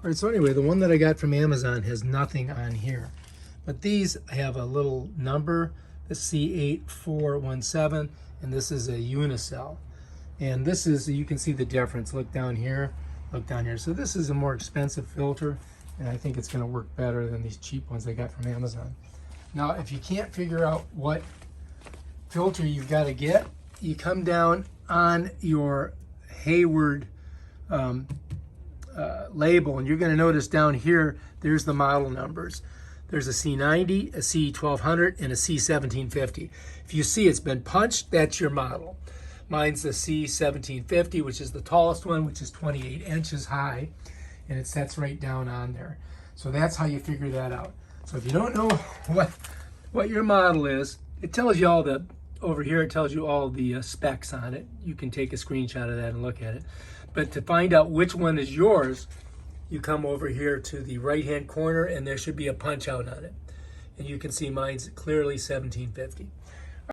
All right, so anyway, the one that I got from Amazon has nothing on here. But these have a little number, the C8417, and this is a unicell. And this is, you can see the difference. Look down here, look down here. So this is a more expensive filter, and I think it's gonna work better than these cheap ones I got from Amazon. Now, if you can't figure out what filter you've gotta get, you come down on your Hayward label, and you're going to notice down here there's the model numbers. There's a C90, a C1200, and a C1750. If you see it's been punched, that's your model. Mine's the C1750, which is the tallest one, which is 28 inches high, and it sets right down on there. So that's how you figure that out. So if you don't know what your model is, it tells you all the, over here it tells you all the specs on it. You can take a screenshot of that and look at it. But to find out which one is yours, you come over here to the right-hand corner, and there should be a punch out on it. And you can see mine's clearly 1750.